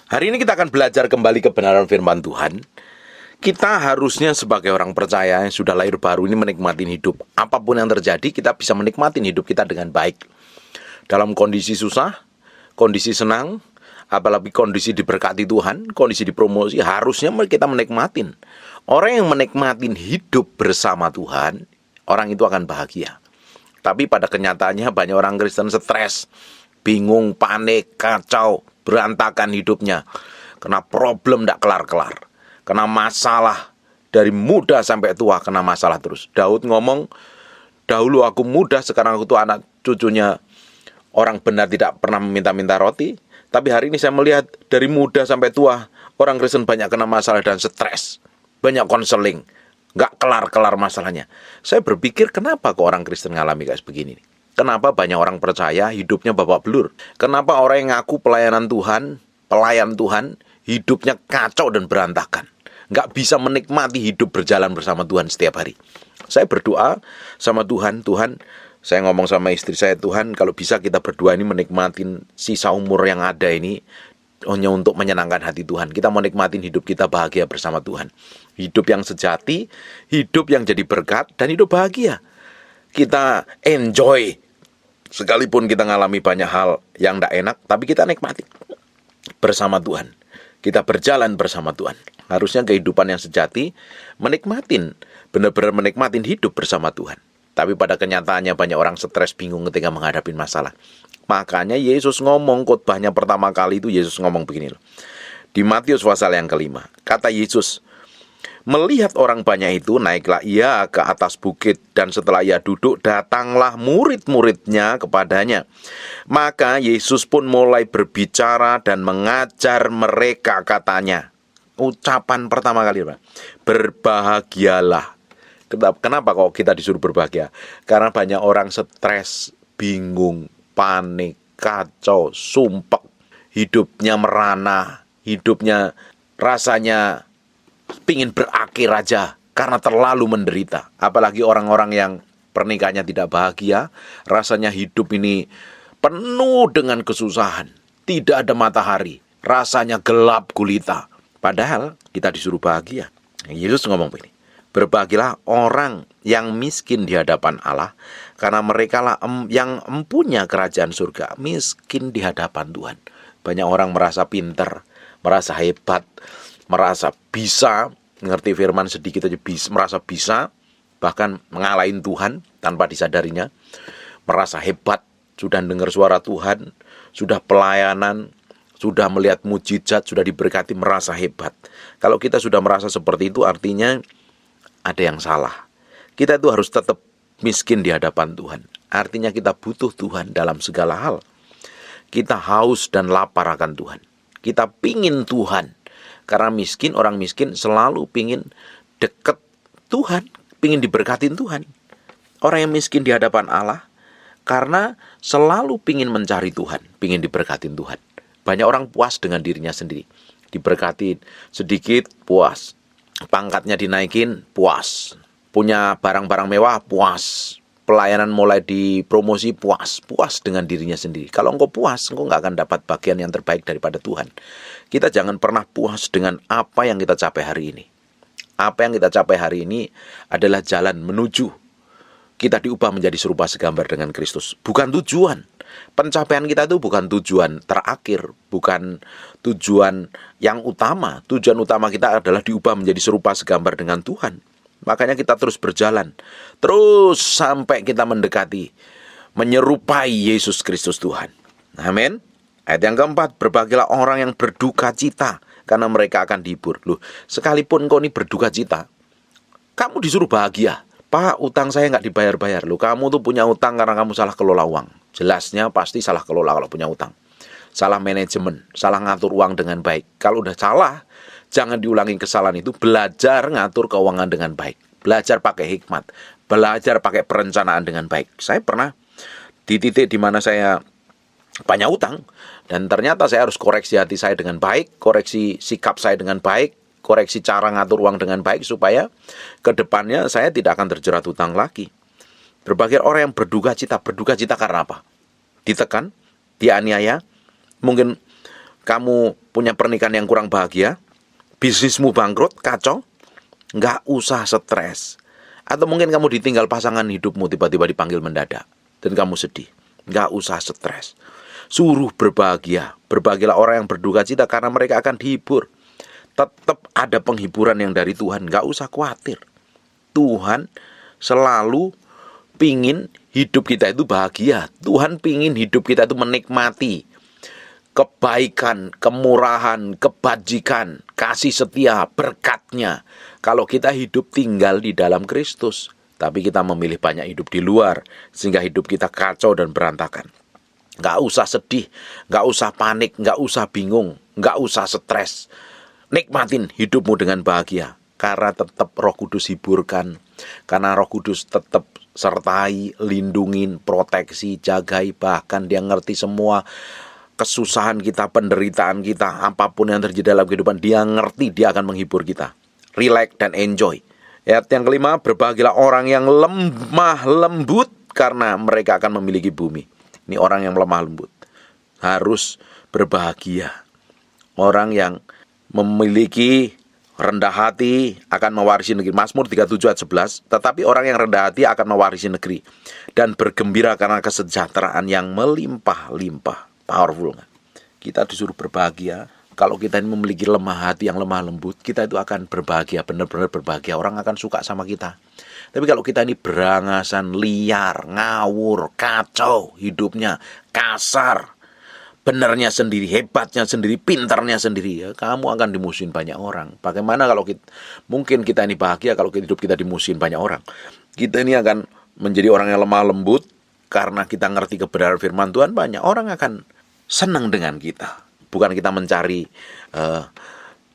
Hari ini kita akan belajar kembali kebenaran firman Tuhan. Kita harusnya sebagai orang percaya yang sudah lahir baru ini menikmati hidup. Apapun yang terjadi, kita bisa menikmati hidup kita dengan baik. Dalam kondisi susah, kondisi senang, apalagi kondisi diberkati Tuhan, kondisi dipromosi, harusnya kita menikmatin. Orang yang menikmati hidup bersama Tuhan, orang itu akan bahagia. Tapi pada kenyataannya banyak orang Kristen stres, bingung, panik, kacau, berantakan hidupnya. Kena problem tidak kelar-kelar. Kena masalah dari muda sampai tua, kena masalah terus. Daud ngomong, dahulu aku muda, sekarang aku tuh anak cucunya orang benar tidak pernah meminta-minta roti. Tapi hari ini saya melihat dari muda sampai tua, orang Kristen banyak kena masalah dan stres. Banyak konseling, nggak kelar-kelar masalahnya. Saya berpikir kenapa kok orang Kristen ngalami kayak begini? Kenapa banyak orang percaya hidupnya babak belur? Kenapa orang yang ngaku pelayan Tuhan, hidupnya kacau dan berantakan? Nggak bisa menikmati hidup berjalan bersama Tuhan setiap hari. Saya berdoa sama Tuhan, saya ngomong sama istri saya, Tuhan kalau bisa kita berdua ini menikmatin sisa umur yang ada ini hanya untuk menyenangkan hati Tuhan. Kita mau nikmatin hidup kita bahagia bersama Tuhan. Hidup yang sejati, hidup yang jadi berkat, dan hidup bahagia. Kita enjoy. Sekalipun kita ngalami banyak hal yang tidak enak, tapi kita nikmati bersama Tuhan. Kita berjalan bersama Tuhan. Harusnya kehidupan yang sejati benar-benar menikmatin hidup bersama Tuhan. Tapi pada kenyataannya banyak orang stres, bingung ketika menghadapi masalah. Makanya Yesus ngomong, khotbahnya pertama kali itu Yesus ngomong begini loh. Di Matius pasal yang ke-5, kata Yesus, melihat orang banyak itu, naiklah ia ke atas bukit, dan setelah ia duduk, datanglah murid-muridnya kepadanya. Maka Yesus pun mulai berbicara dan mengajar mereka, katanya. Ucapan pertama kali, Pak, berbahagialah. Kenapa kok kita disuruh berbahagia? Karena banyak orang stres, bingung, panik, kacau, sumpek, hidupnya merana, hidupnya rasanya pingin berakhir aja karena terlalu menderita. Apalagi orang-orang yang pernikahannya tidak bahagia, rasanya hidup ini penuh dengan kesusahan, tidak ada matahari, rasanya gelap gulita. Padahal kita disuruh bahagia. Yesus ngomong begini, berbahagialah orang yang miskin di hadapan Allah, karena mereka lah yang empunya kerajaan surga. Miskin di hadapan Tuhan. Banyak orang merasa pinter, merasa hebat, merasa bisa, mengerti firman sedikit aja merasa bisa, bahkan mengalahin Tuhan tanpa disadarinya. Merasa hebat, sudah dengar suara Tuhan, sudah pelayanan, sudah melihat mujizat, sudah diberkati, merasa hebat. Kalau kita sudah merasa seperti itu, artinya ada yang salah. Kita itu harus tetap miskin di hadapan Tuhan. Artinya kita butuh Tuhan dalam segala hal. Kita haus dan lapar akan Tuhan. Kita pingin Tuhan. Karena orang miskin selalu pingin deket Tuhan, pingin diberkatin Tuhan. Orang yang miskin di hadapan Allah karena selalu pingin mencari Tuhan, pingin diberkatin Tuhan. Banyak orang puas dengan dirinya sendiri. Diberkatin sedikit, puas. Pangkatnya dinaikin, puas. Punya barang-barang mewah, puas. Pelayanan mulai dipromosi, puas. Puas dengan dirinya sendiri. Kalau engkau puas, engkau nggak akan dapat bagian yang terbaik daripada Tuhan. Kita jangan pernah puas dengan apa yang kita capai hari ini. Apa yang kita capai hari ini adalah jalan menuju kita diubah menjadi serupa segambar dengan Kristus. Bukan tujuan. Pencapaian kita itu bukan tujuan terakhir, bukan tujuan yang utama. Tujuan utama kita adalah diubah menjadi serupa segambar dengan Tuhan. Makanya kita terus berjalan, terus sampai kita mendekati, menyerupai Yesus Kristus Tuhan. Amin. Ayat yang keempat, berbahagialah orang yang berduka cita, karena mereka akan dihibur. Loh, sekalipun kau ini berduka cita, kamu disuruh bahagia. Pak, utang saya nggak dibayar-bayar. Loh, kamu tuh punya utang karena kamu salah kelola uang. Jelasnya pasti salah kelola kalau punya utang. Salah manajemen, salah ngatur uang dengan baik. Kalau udah salah, jangan diulangi kesalahan itu. Belajar ngatur keuangan dengan baik. Belajar pakai hikmat. Belajar pakai perencanaan dengan baik. Saya pernah di titik di mana saya banyak utang. Dan ternyata saya harus koreksi hati saya dengan baik. Koreksi sikap saya dengan baik. Koreksi cara ngatur uang dengan baik. Supaya ke depannya saya tidak akan terjerat hutang lagi. Berbagai orang yang berduka cita karena apa? Ditekan, dianiaya. Mungkin kamu punya pernikahan yang kurang bahagia, bisnismu bangkrut, kacau, nggak usah stres. Atau mungkin kamu ditinggal pasangan hidupmu tiba-tiba dipanggil mendadak dan kamu sedih, nggak usah stres. Suruh berbahagia. Berbahagialah orang yang berduka cita karena mereka akan dihibur. Tetap ada penghiburan yang dari Tuhan, nggak usah khawatir. Tuhan selalu pingin hidup kita itu bahagia. Tuhan pingin hidup kita itu menikmati kebaikan, kemurahan, kebajikan, kasih setia, berkatnya. Kalau kita hidup tinggal di dalam Kristus, tapi kita memilih banyak hidup di luar, sehingga hidup kita kacau dan berantakan. Nggak usah sedih, nggak usah panik, nggak usah bingung, nggak usah stres. Nikmatin hidupmu dengan bahagia, karena tetap Roh Kudus hiburkan, karena Roh Kudus tetap sertai, lindungin, proteksi, jagai, bahkan Dia ngerti semua kesusahan kita, penderitaan kita, apapun yang terjadi dalam kehidupan, Dia ngerti, Dia akan menghibur kita. Relax dan enjoy. Ayat yang kelima, berbahagialah orang yang lemah lembut, karena mereka akan memiliki bumi. Ini orang yang lemah lembut harus berbahagia. Orang yang memiliki rendah hati akan mewarisi negeri. Mazmur 37 ayat 11. Tetapi orang yang rendah hati akan mewarisi negeri dan bergembira karena kesejahteraan yang melimpah-limpah. Powerful kan? Kita disuruh berbahagia. Kalau kita ini memiliki lemah hati yang lemah lembut, kita itu akan berbahagia, benar-benar berbahagia. Orang akan suka sama kita. Tapi kalau kita ini berangasan, liar, ngawur, kacau hidupnya, kasar, benernya sendiri, hebatnya sendiri, pintarnya sendiri, ya, kamu akan dimusuhin banyak orang. Bagaimana kalau mungkin kita ini bahagia kalau hidup kita dimusuhin banyak orang? Kita ini akan menjadi orang yang lemah lembut karena kita ngerti kebenaran firman Tuhan. Banyak orang akan senang dengan kita. Bukan kita mencari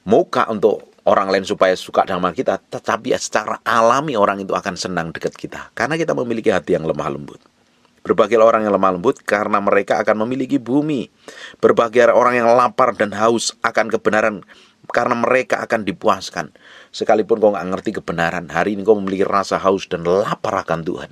muka untuk orang lain supaya suka dengan kita, tetapi secara alami orang itu akan senang dekat kita karena kita memiliki hati yang lemah lembut. Berbahagialah orang yang lemah lembut karena mereka akan memiliki bumi. Berbahagialah orang yang lapar dan haus akan kebenaran karena mereka akan dipuaskan. Sekalipun kau nggak ngerti kebenaran, hari ini kau memiliki rasa haus dan lapar akan Tuhan,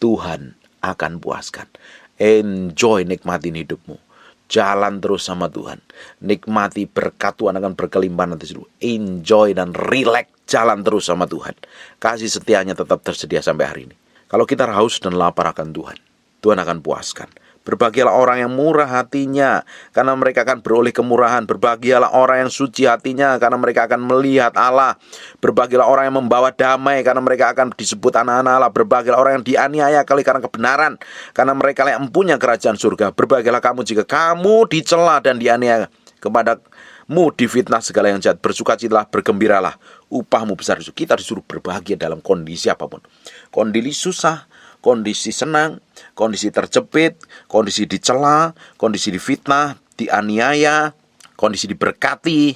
Tuhan akan puaskan. Enjoy, nikmatin hidupmu. Jalan terus sama Tuhan. Nikmati berkat Tuhan akan berkelimpahan nanti seluruh. Enjoy dan relax, jalan terus sama Tuhan. Kasih setianya tetap tersedia sampai hari ini. Kalau kita haus dan lapar akan Tuhan, Tuhan akan puaskan. Berbahagialah orang yang murah hatinya, karena mereka akan beroleh kemurahan. Berbahagialah orang yang suci hatinya, karena mereka akan melihat Allah. Berbahagialah orang yang membawa damai, karena mereka akan disebut anak-anak Allah. Berbahagialah orang yang dianiaya karena kebenaran, karena mereka yang mempunyai kerajaan surga. Berbahagialah kamu jika kamu dicela dan dianiaya, kepadamu difitnah segala yang jahat. Bersukacitalah, bergembiralah, upahmu besar. Kita disuruh berbahagia dalam kondisi apapun. Kondisi susah, kondisi senang, kondisi terjepit, kondisi dicela, kondisi difitnah, dianiaya, kondisi diberkati,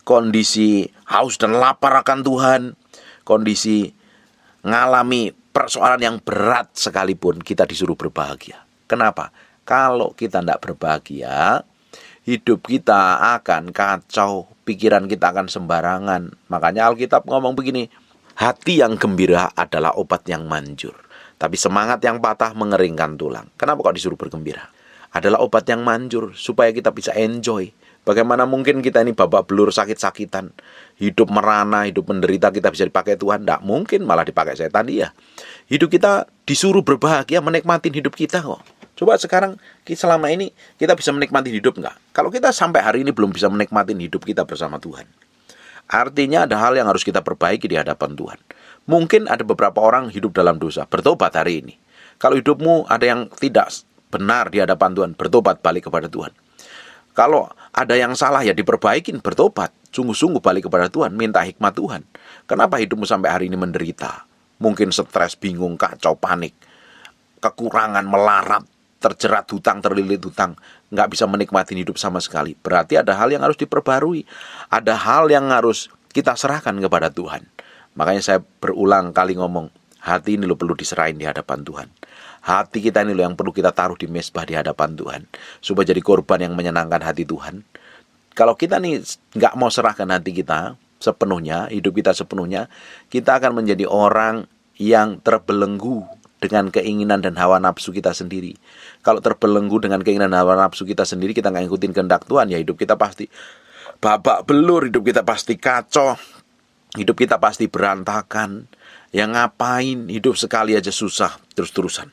kondisi haus dan lapar akan Tuhan, kondisi ngalami persoalan yang berat sekalipun, kita disuruh berbahagia. Kenapa? Kalau kita tidak berbahagia, hidup kita akan kacau, pikiran kita akan sembarangan. Makanya Alkitab ngomong begini, hati yang gembira adalah obat yang manjur, tapi semangat yang patah mengeringkan tulang. Kenapa kok disuruh bergembira? Adalah obat yang manjur supaya kita bisa enjoy. Bagaimana mungkin kita ini babak belur sakit-sakitan, hidup merana, hidup menderita, kita bisa dipakai Tuhan? Tidak mungkin, malah dipakai setan dia. Hidup kita disuruh berbahagia, menikmatin hidup kita kok. Coba sekarang, selama ini kita bisa menikmati hidup nggak? Kalau kita sampai hari ini belum bisa menikmati hidup kita bersama Tuhan, artinya ada hal yang harus kita perbaiki di hadapan Tuhan. Mungkin ada beberapa orang hidup dalam dosa, bertobat hari ini. Kalau hidupmu ada yang tidak benar di hadapan Tuhan, bertobat, balik kepada Tuhan. Kalau ada yang salah ya diperbaikin, bertobat, sungguh-sungguh balik kepada Tuhan, minta hikmat Tuhan. Kenapa hidupmu sampai hari ini menderita? Mungkin stres, bingung, kacau, panik, kekurangan, melarat, terjerat hutang, terlilit hutang, nggak bisa menikmati hidup sama sekali. Berarti ada hal yang harus diperbarui, ada hal yang harus kita serahkan kepada Tuhan. Makanya saya berulang kali ngomong, hati ini lo perlu diserahin di hadapan Tuhan. Hati kita ini lo yang perlu kita taruh di mezbah di hadapan Tuhan, supaya jadi korban yang menyenangkan hati Tuhan. Kalau kita nih nggak mau serahkan hati kita sepenuhnya, hidup kita sepenuhnya, kita akan menjadi orang yang terbelenggu dengan keinginan dan hawa nafsu kita sendiri. Kalau terbelenggu dengan keinginan dan hawa nafsu kita sendiri, kita nggak ngikutin kehendak Tuhan, ya hidup kita pasti babak belur, hidup kita pasti kacau, hidup kita pasti berantakan. Yang ngapain hidup sekali aja susah terus-terusan.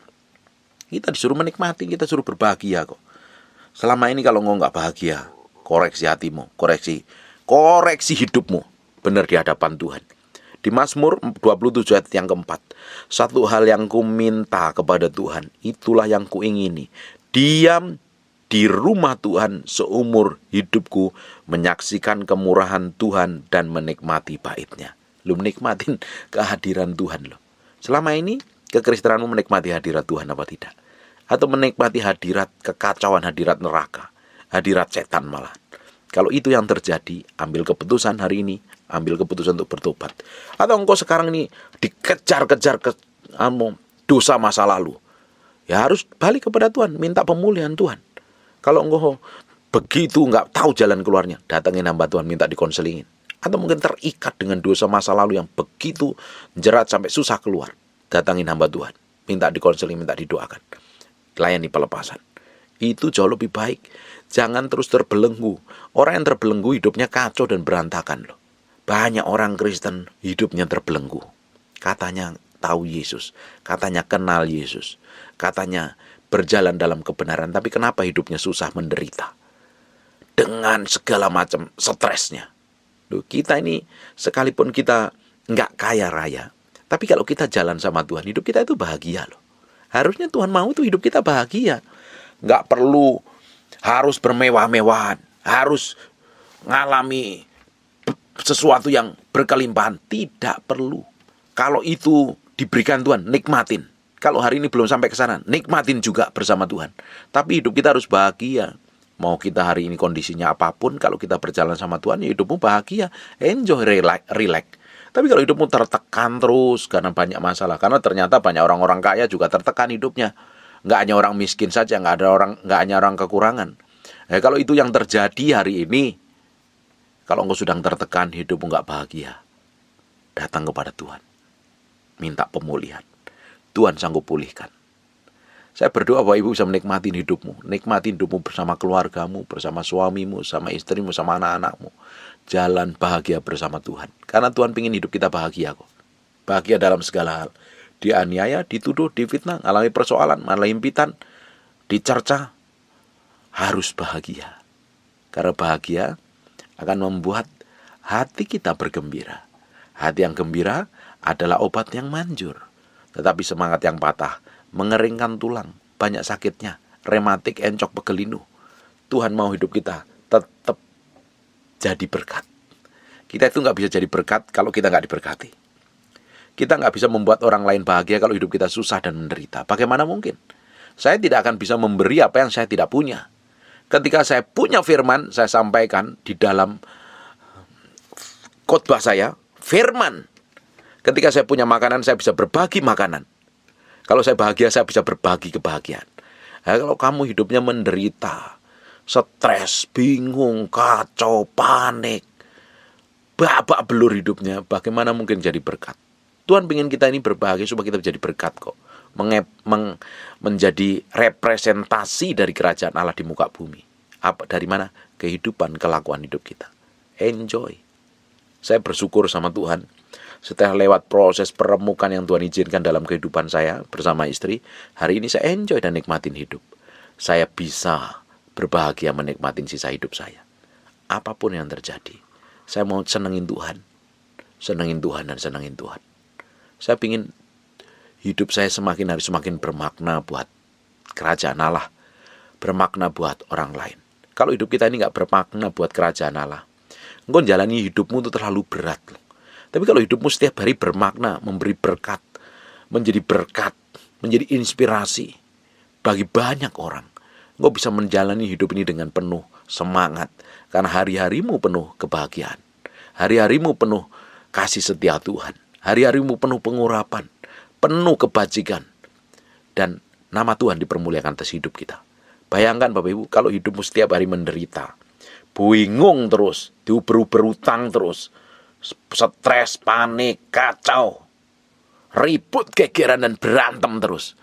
Kita disuruh menikmati, kita suruh berbahagia kok. Selama ini kalau nggak bahagia, koreksi hatimu, koreksi hidupmu, benar di hadapan Tuhan. Di Mazmur 27 ayat yang keempat, satu hal yang ku minta kepada Tuhan, itulah yang ku ingini, diam di rumah Tuhan seumur hidupku, menyaksikan kemurahan Tuhan dan menikmati baitnya. Lu menikmatin kehadiran Tuhan lo. Selama ini kekristenanmu menikmati hadirat Tuhan apa tidak? Atau menikmati hadirat kekacauan, hadirat neraka, hadirat setan malah. Kalau itu yang terjadi, ambil keputusan hari ini, ambil keputusan untuk bertobat. Atau engkau sekarang ini dikejar-kejar dosa masa lalu, ya harus balik kepada Tuhan, minta pemulihan Tuhan. Kalau engkau begitu nggak tahu jalan keluarnya, datangin hamba Tuhan, minta dikonselingin. Atau mungkin terikat dengan dosa masa lalu yang begitu jerat sampai susah keluar, datangin hamba Tuhan, minta dikonseling, minta didoakan, layani pelepasan. Itu jauh lebih baik. Jangan terus terbelenggu. Orang yang terbelenggu hidupnya kacau dan berantakan loh. Banyak orang Kristen hidupnya terbelenggu. Katanya tahu Yesus, katanya kenal Yesus, katanya berjalan dalam kebenaran, tapi kenapa hidupnya susah, menderita dengan segala macam stresnya. Loh, kita ini sekalipun kita nggak kaya raya, tapi kalau kita jalan sama Tuhan, hidup kita itu bahagia loh. Harusnya Tuhan mau tuh hidup kita bahagia. Nggak perlu harus bermewah-mewahan, harus ngalami sesuatu yang berkelimpahan. Tidak perlu. Kalau itu diberikan Tuhan, nikmatin. Kalau hari ini belum sampai ke sana, nikmatin juga bersama Tuhan. Tapi hidup kita harus bahagia. Mau kita hari ini kondisinya apapun, kalau kita berjalan sama Tuhan, ya hidupmu bahagia. Enjoy, relax. Tapi kalau hidupmu tertekan terus karena banyak masalah, karena ternyata banyak orang-orang kaya juga tertekan hidupnya. Nggak hanya orang miskin saja, nggak hanya orang kekurangan. Kalau itu yang terjadi hari ini, kalau engkau sedang tertekan, hidupmu nggak bahagia, datang kepada Tuhan, minta pemulihan. Tuhan sanggup pulihkan. Saya berdoa Bapak Ibu bisa menikmati hidupmu, nikmati hidupmu bersama keluargamu, bersama suamimu, sama istrimu, sama anak-anakmu. Jalan bahagia bersama Tuhan. Karena Tuhan ingin hidup kita bahagia kok. Bahagia dalam segala hal. Dianiaya, dituduh, difitnah, alami persoalan, malah impitan, dicerca, harus bahagia. Karena bahagia akan membuat hati kita bergembira. Hati yang gembira adalah obat yang manjur. Tetapi semangat yang patah mengeringkan tulang, banyak sakitnya, rematik, encok, pegelinu. Tuhan mau hidup kita tetap jadi berkat. Kita itu nggak bisa jadi berkat kalau kita nggak diberkati. Kita nggak bisa membuat orang lain bahagia kalau hidup kita susah dan menderita. Bagaimana mungkin? Saya tidak akan bisa memberi apa yang saya tidak punya. Ketika saya punya firman, saya sampaikan di dalam khotbah saya, firman. Ketika saya punya makanan, saya bisa berbagi makanan. Kalau saya bahagia, saya bisa berbagi kebahagiaan. Kalau kamu hidupnya menderita, stres, bingung, kacau, panik, babak belur hidupnya, bagaimana mungkin jadi berkat? Tuhan ingin kita ini berbahagia supaya kita menjadi berkat kok. Menjadi representasi dari kerajaan Allah di muka bumi. Dari mana? Kehidupan, kelakuan hidup kita. Enjoy. Saya bersyukur sama Tuhan. Setelah lewat proses peremukan yang Tuhan izinkan dalam kehidupan saya bersama istri, hari ini saya enjoy dan nikmatin hidup. Saya bisa berbahagia menikmatin sisa hidup saya. Apapun yang terjadi, saya mau senengin Tuhan. Senengin Tuhan dan senengin Tuhan. Saya ingin hidup saya semakin hari semakin bermakna buat kerajaan Allah, bermakna buat orang lain. Kalau hidup kita ini nggak bermakna buat kerajaan Allah, engkau jalani hidupmu itu terlalu berat loh. Tapi kalau hidupmu setiap hari bermakna, memberi berkat, menjadi inspirasi bagi banyak orang, engkau bisa menjalani hidup ini dengan penuh semangat, karena hari-harimu penuh kebahagiaan, hari-harimu penuh kasih setia Tuhan, hari-harimu penuh pengurapan, penuh kebajikan, dan nama Tuhan dipermuliakan atas hidup kita. Bayangkan Bapak Ibu, kalau hidupmu setiap hari menderita, bingung terus, diuber-uber utang terus, stres, panik, kacau, ribut, gegeran, dan berantem terus.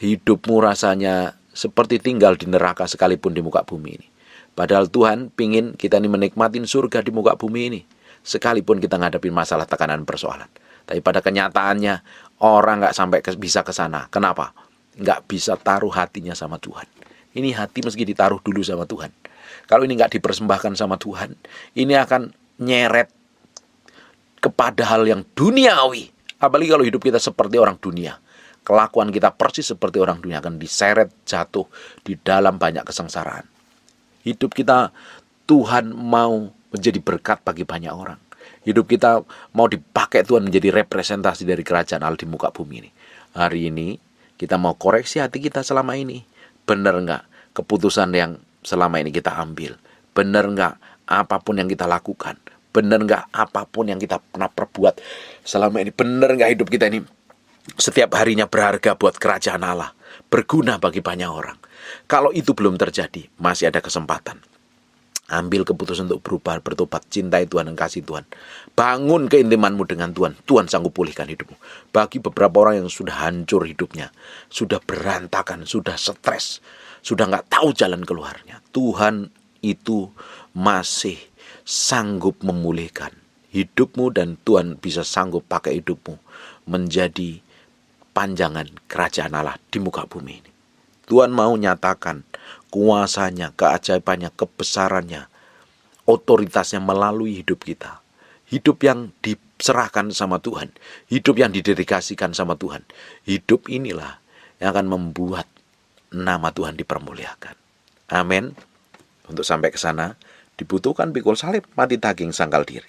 Hidupmu rasanya seperti tinggal di neraka sekalipun di muka bumi ini. Padahal Tuhan pingin kita ini menikmatin surga di muka bumi ini, sekalipun kita ngadepin masalah, tekanan, persoalan. Tapi pada kenyataannya orang nggak sampai bisa ke sana. Kenapa? Nggak bisa taruh hatinya sama Tuhan. Ini hati meski ditaruh dulu sama Tuhan. Kalau ini nggak dipersembahkan sama Tuhan, ini akan nyeret kepada hal yang duniawi. Apalagi kalau hidup kita seperti orang dunia. Kelakuan kita persis seperti orang dunia, akan diseret jatuh di dalam banyak kesengsaraan. Hidup kita Tuhan mau menjadi berkat bagi banyak orang. Hidup kita mau dipakai Tuhan menjadi representasi dari kerajaan Allah di muka bumi ini. Hari ini kita mau koreksi hati kita selama ini. Benar nggak keputusan yang selama ini kita ambil? Benar nggak apapun yang kita lakukan? Benar nggak apapun yang kita pernah perbuat selama ini? Benar nggak hidup kita ini setiap harinya berharga buat kerajaan Allah, berguna bagi banyak orang? Kalau itu belum terjadi, masih ada kesempatan. Ambil keputusan untuk berubah, bertobat, cintai Tuhan dan kasih Tuhan. Bangun keintimanmu dengan Tuhan. Tuhan sanggup pulihkan hidupmu. Bagi beberapa orang yang sudah hancur hidupnya, sudah berantakan, sudah stres, sudah nggak tahu jalan keluarnya, Tuhan itu masih sanggup memulihkan hidupmu, dan Tuhan bisa sanggup pakai hidupmu menjadi panjangan kerajaan Allah di muka bumi ini. Tuhan mau nyatakan kuasanya, keajaibannya, kebesarannya, otoritasnya melalui hidup kita. Hidup yang diserahkan sama Tuhan, hidup yang didedikasikan sama Tuhan. Hidup inilah yang akan membuat nama Tuhan dipermuliakan. Amin. Untuk sampai ke sana dibutuhkan pikul salib, mati daging, sangkal diri.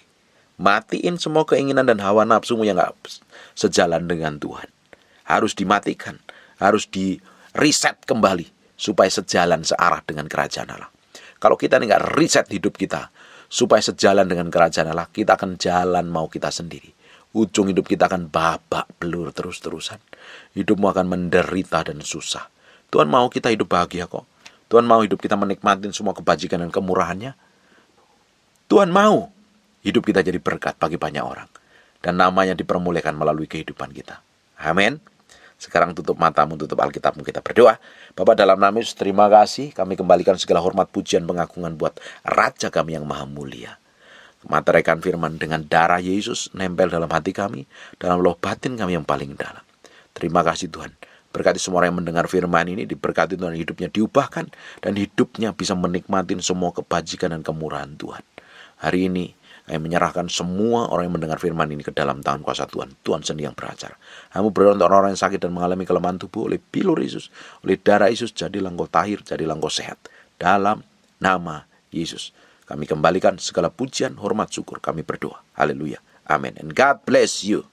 Matiin semua keinginan dan hawa nafsumu yang gak sejalan dengan Tuhan. Harus dimatikan, harus di reset kembali supaya sejalan searah dengan kerajaan Allah. Kalau kita ini gak reset hidup kita supaya sejalan dengan kerajaan Allah, kita akan jalan mau kita sendiri. Ujung hidup kita akan babak belur terus-terusan. Hidupmu akan menderita dan susah. Tuhan mau kita hidup bahagia kok. Tuhan mau hidup kita menikmatin semua kebajikan dan kemurahannya. Tuhan mau hidup kita jadi berkat bagi banyak orang, dan namanya dipermuliakan melalui kehidupan kita. Amin. Sekarang tutup matamu, tutup Alkitabmu, kita berdoa. Bapa, dalam nama Yesus, terima kasih. Kami kembalikan segala hormat, pujian, pengagungan buat Raja kami yang maha mulia. Meteraikan firman dengan darah Yesus nempel dalam hati kami, dalam loh batin kami yang paling dalam. Terima kasih Tuhan. Berkati semua orang yang mendengar firman ini, diberkati Tuhan, hidupnya diubahkan, dan hidupnya bisa menikmatin semua kebajikan dan kemurahan Tuhan. Hari ini kami menyerahkan semua orang yang mendengar firman ini ke dalam tangan kuasa Tuhan. Tuhan sendiri yang beracara. Kamu berdoa untuk orang-orang yang sakit dan mengalami kelemahan tubuh, oleh bilur Yesus, oleh darah Yesus, jadilah engkau tahir, jadilah engkau sehat. Dalam nama Yesus, kami kembalikan segala pujian, hormat, syukur. Kami berdoa. Haleluya. Amin. And God bless you.